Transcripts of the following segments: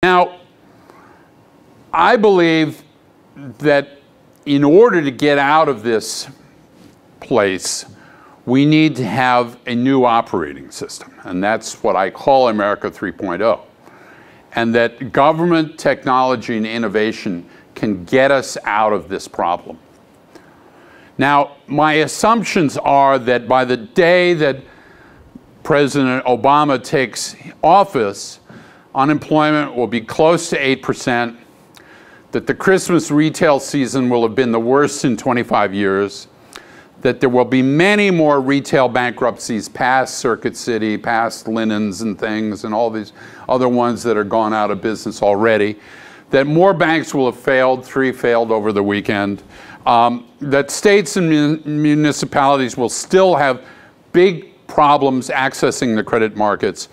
Now, I believe that in order to get out of this place, we need to have a new operating system, and that's what I call America 3.0. And that government, technology, and innovation can get us out of this problem. Now, my assumptions are that by the day that President Obama takes office, unemployment will be close to 8%, that the Christmas retail season will have been the worst in 25 years, that there will be many more retail bankruptcies past Circuit City, past Linens and things, and all these other ones that are gone out of business already, that more banks will have failed, 3 failed over the weekend, that states and municipalities will still have big problems accessing the credit markets,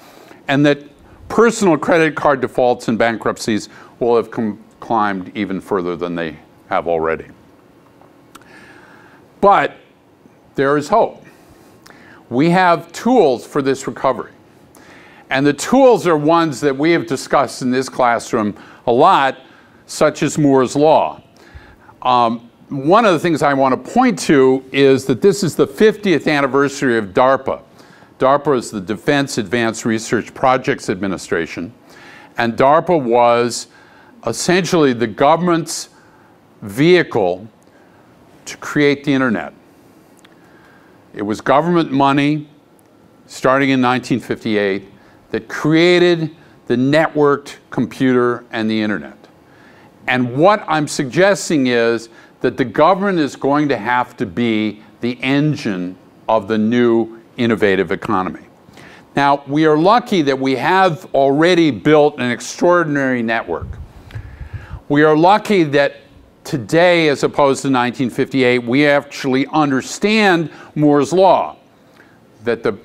and that personal credit card defaults and bankruptcies will have climbed even further than they have already. But there is hope. We have tools for this recovery. And the tools are ones that we have discussed in this classroom a lot, such as Moore's Law. One of the things I want to point to is that this is the 50th anniversary of DARPA. DARPA is the Defense Advanced Research Projects Administration. And DARPA was essentially the government's vehicle to create the internet. It was government money, starting in 1958, that created the networked computer and the internet. And what I'm suggesting is that the government is going to have to be the engine of the new innovative economy. Now, we are lucky that we have already built an extraordinary network. We are lucky that today, as opposed to 1958, we actually understand Moore's Law, that the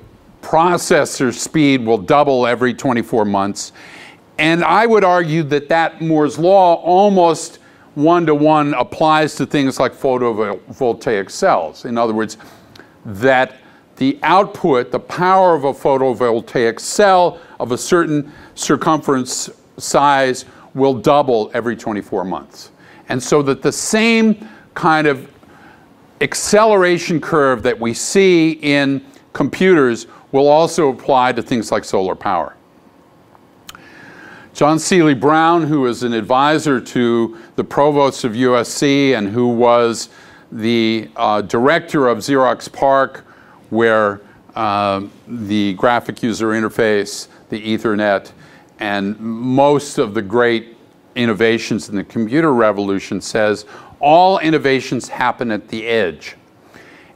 processor speed will double every 24 months. And I would argue that that Moore's Law almost one-to-one applies to things like photovoltaic cells. In other words, that the output, the power of a photovoltaic cell of a certain circumference size will double every 24 months. And so that the same kind of acceleration curve that we see in computers will also apply to things like solar power. John Seely Brown, who is an advisor to the provost of USC and who was the director of Xerox PARC, where the graphic user interface, the Ethernet, and most of the great innovations in the computer revolution says all innovations happen at the edge.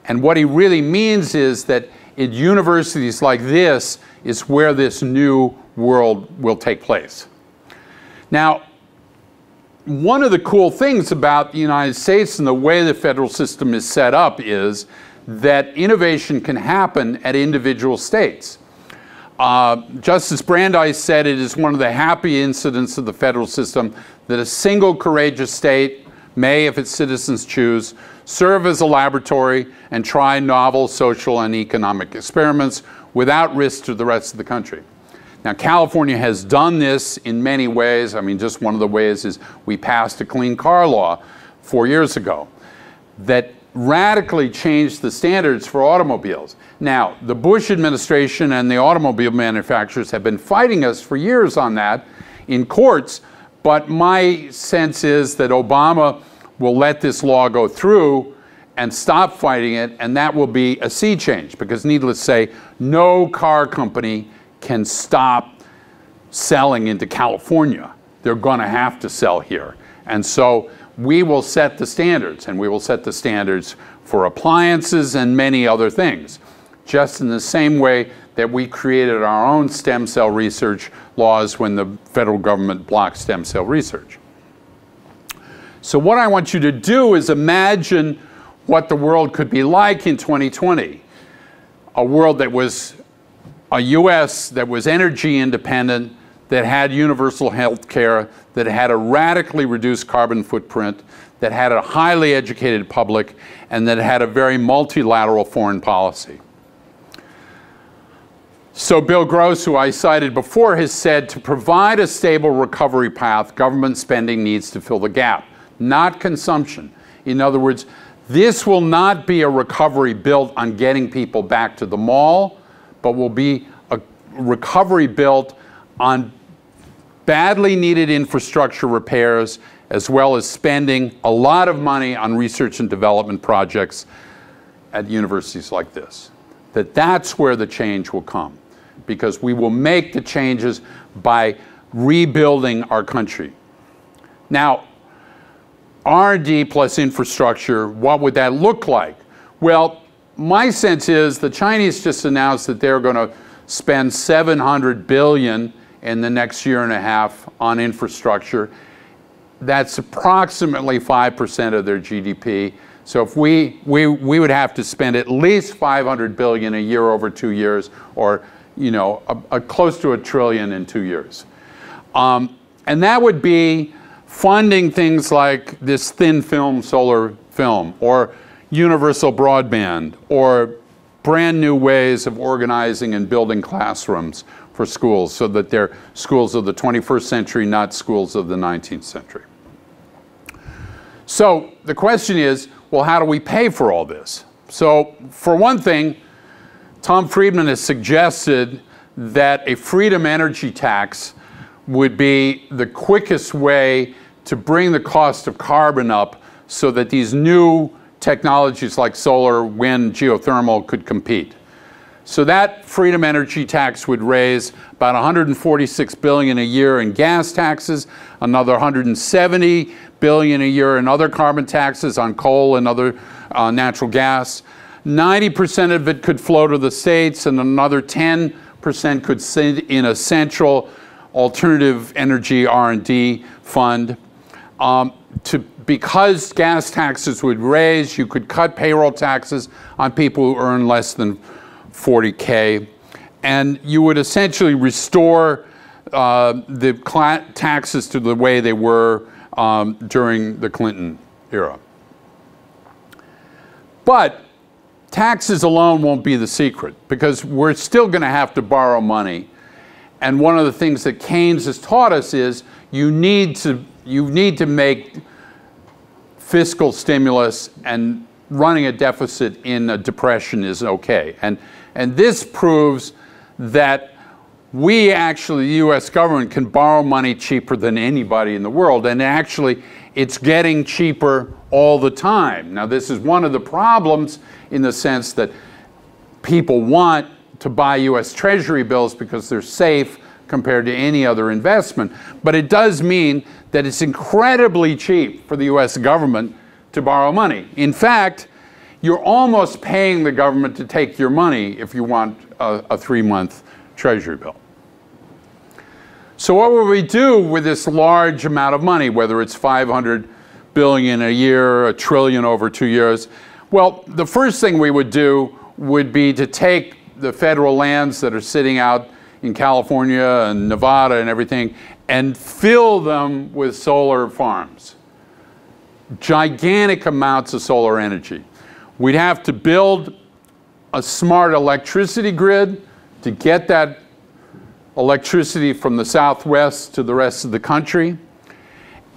And what he really means is that in universities like this is where this new world will take place. Now, one of the cool things about the United States and the way the federal system is set up is that innovation can happen at individual states. Justice Brandeis said it is one of the happy incidents of the federal system that a single courageous state may, if its citizens choose, serve as a laboratory and try novel social and economic experiments without risk to the rest of the country. Now, California has done this in many ways. I mean, just one of the ways is we passed a clean car law 4 years ago that radically changed the standards for automobiles. Now, the Bush administration and the automobile manufacturers have been fighting us for years on that in courts, but my sense is that Obama will let this law go through and stop fighting it, and that will be a sea change, because needless to say, no car company can stop selling into California. They're going to have to sell here. And so we will set the standards, and we will set the standards for appliances and many other things, just in the same way that we created our own stem cell research laws when the federal government blocked stem cell research. So what I want you to do is imagine what the world could be like in 2020. A world that was a US that was energy independent, that had universal health care, that had a radically reduced carbon footprint, that had a highly educated public, and that had a very multilateral foreign policy. So Bill Gross, who I cited before, has said to provide a stable recovery path, government spending needs to fill the gap, not consumption. In other words, this will not be a recovery built on getting people back to the mall, but will be a recovery built on badly needed infrastructure repairs, as well as spending a lot of money on research and development projects at universities like this. That's where the change will come, because we will make the changes by rebuilding our country. Now, R&D plus infrastructure, what would that look like? Well, my sense is the Chinese just announced that they're going to spend $700 billion in the next year and a half on infrastructure. That's approximately 5% of their GDP. So if we would have to spend at least $500 billion a year over 2 years, or close to $1 trillion in 2 years. And that would be funding things like this thin film solar film, or universal broadband, or brand new ways of organizing and building classrooms for schools so that they're schools of the 21st century, not schools of the 19th century. So the question is, well, how do we pay for all this? So for one thing, Tom Friedman has suggested that a freedom energy tax would be the quickest way to bring the cost of carbon up so that these new technologies like solar, wind, geothermal could compete. So that freedom energy tax would raise about $146 billion a year in gas taxes, another $170 billion a year in other carbon taxes on coal and other natural gas. 90% of it could flow to the states, and another 10% could sit in a central alternative energy R&D fund. Because gas taxes would raise, you could cut payroll taxes on people who earn less than $40K, and you would essentially restore the taxes to the way they were during the Clinton era. But taxes alone won't be the secret, because we're still going to have to borrow money. And one of the things that Keynes has taught us is you need to make fiscal stimulus, and running a deficit in a depression is okay. And this proves that we actually, the US government, can borrow money cheaper than anybody in the world. And actually, it's getting cheaper all the time. Now, this is one of the problems in the sense that people want to buy US Treasury bills because they're safe compared to any other investment. But it does mean that it's incredibly cheap for the US government to borrow money. In fact, you're almost paying the government to take your money if you want a 3-month Treasury bill. So what will we do with this large amount of money, whether it's $500 billion a year, $1 trillion over 2 years? Well, the first thing we would do would be to take the federal lands that are sitting out in California and Nevada and everything and fill them with solar farms. Gigantic amounts of solar energy. We'd have to build a smart electricity grid to get that electricity from the Southwest to the rest of the country.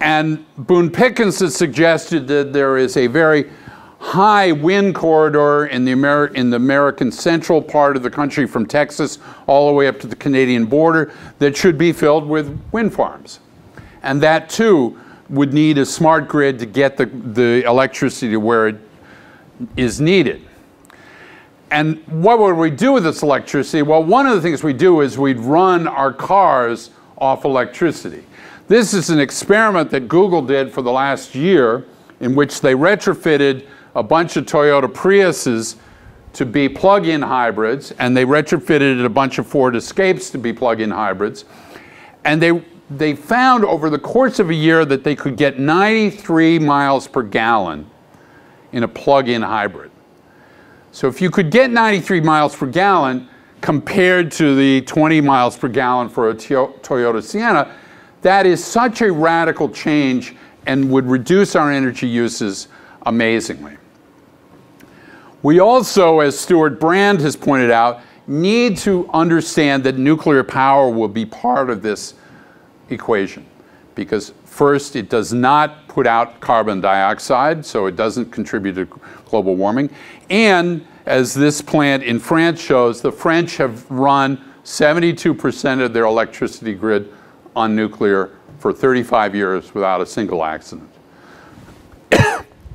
And Boone Pickens has suggested that there is a very high wind corridor in the American central part of the country, from Texas all the way up to the Canadian border, that should be filled with wind farms. And that too would need a smart grid to get the electricity to where it is needed. And what would we do with this electricity? Well, one of the things we do is we'd run our cars off electricity. This is an experiment that Google did for the last year, in which they retrofitted a bunch of Toyota Priuses to be plug-in hybrids, and they retrofitted a bunch of Ford Escapes to be plug-in hybrids. And they found over the course of a year that they could get 93 miles per gallon in a plug-in hybrid. So if you could get 93 miles per gallon compared to the 20 miles per gallon for a Toyota Sienna, that is such a radical change and would reduce our energy uses amazingly. We also, as Stuart Brand has pointed out, need to understand that nuclear power will be part of this equation. Because first, it does not put out carbon dioxide, so it doesn't contribute to global warming. And as this plant in France shows, the French have run 72% of their electricity grid on nuclear for 35 years without a single accident.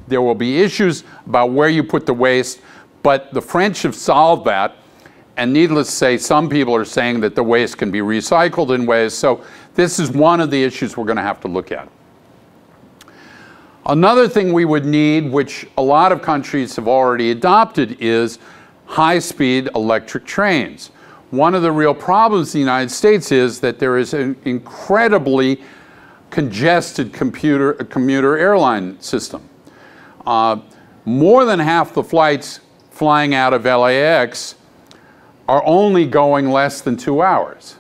There will be issues about where you put the waste, but the French have solved that. And needless to say, some people are saying that the waste can be recycled in ways. So this is one of the issues we're going to have to look at. Another thing we would need, which a lot of countries have already adopted, is high-speed electric trains. One of the real problems in the United States is that there is an incredibly congested commuter airline system. More than half the flights flying out of LAX are only going less than 2 hours.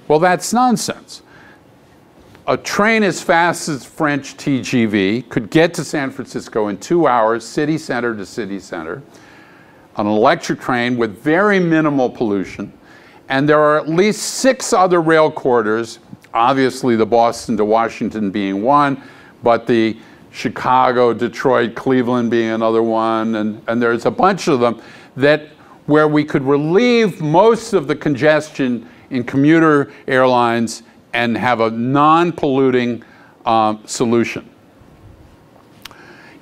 Well, that's nonsense. A train as fast as French TGV could get to San Francisco in 2 hours, city center to city center, an electric train with very minimal pollution. And there are at least 6 other rail corridors, obviously the Boston to Washington being one, but the Chicago, Detroit, Cleveland being another one, and there's a bunch of them where we could relieve most of the congestion in commuter airlines and have a non-polluting solution.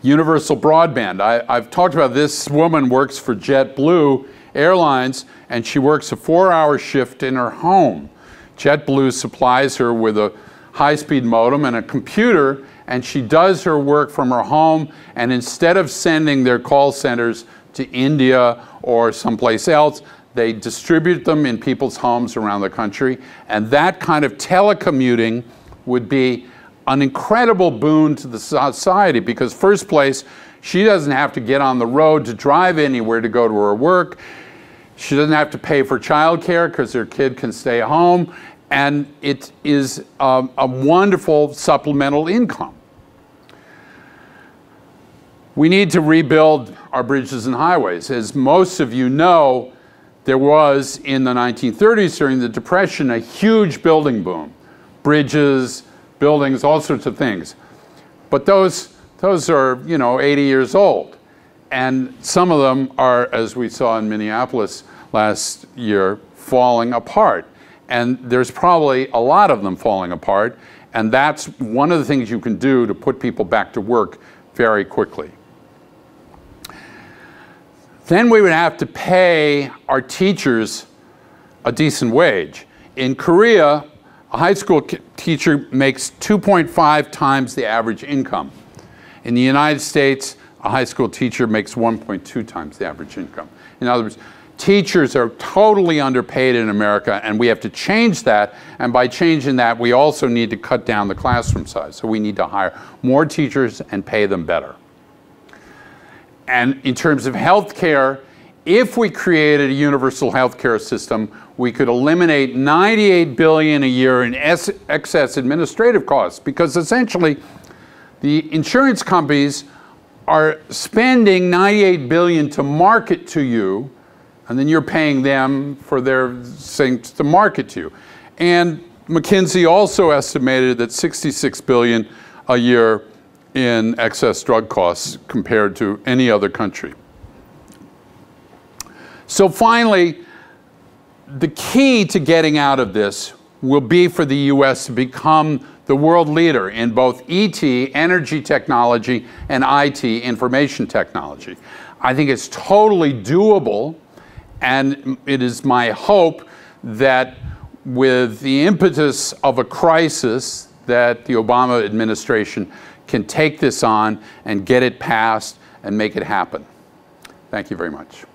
Universal broadband. I've talked about this woman works for JetBlue Airlines, and she works a 4-hour shift in her home. JetBlue supplies her with a high-speed modem and a computer, and she does her work from her home, and instead of sending their call centers to India or someplace else, they distribute them in people's homes around the country. And that kind of telecommuting would be an incredible boon to the society, because first place, she doesn't have to get on the road to drive anywhere to go to her work. She doesn't have to pay for childcare because her kid can stay home. And it is a wonderful supplemental income. We need to rebuild our bridges and highways. As most of you know, there was, in the 1930s during the Depression, a huge building boom. Bridges, buildings, all sorts of things. But those are, 80 years old. And some of them are, as we saw in Minneapolis last year, falling apart. And there's probably a lot of them falling apart. And that's one of the things you can do to put people back to work very quickly. Then we would have to pay our teachers a decent wage. In Korea, a high school teacher makes 2.5 times the average income. In the United States, a high school teacher makes 1.2 times the average income. In other words, teachers are totally underpaid in America, and we have to change that. And by changing that, we also need to cut down the classroom size. So we need to hire more teachers and pay them better. And in terms of health care, if we created a universal health care system, we could eliminate $98 billion a year in excess administrative costs, because essentially the insurance companies are spending $98 billion to market to you, and then you're paying them for their things to market to you. And McKinsey also estimated that $66 billion a year in excess drug costs compared to any other country. So finally, the key to getting out of this will be for the US to become the world leader in both ET, energy technology, and IT, information technology. I think it's totally doable, and it is my hope that with the impetus of a crisis, that the Obama administration can take this on and get it passed and make it happen. Thank you very much.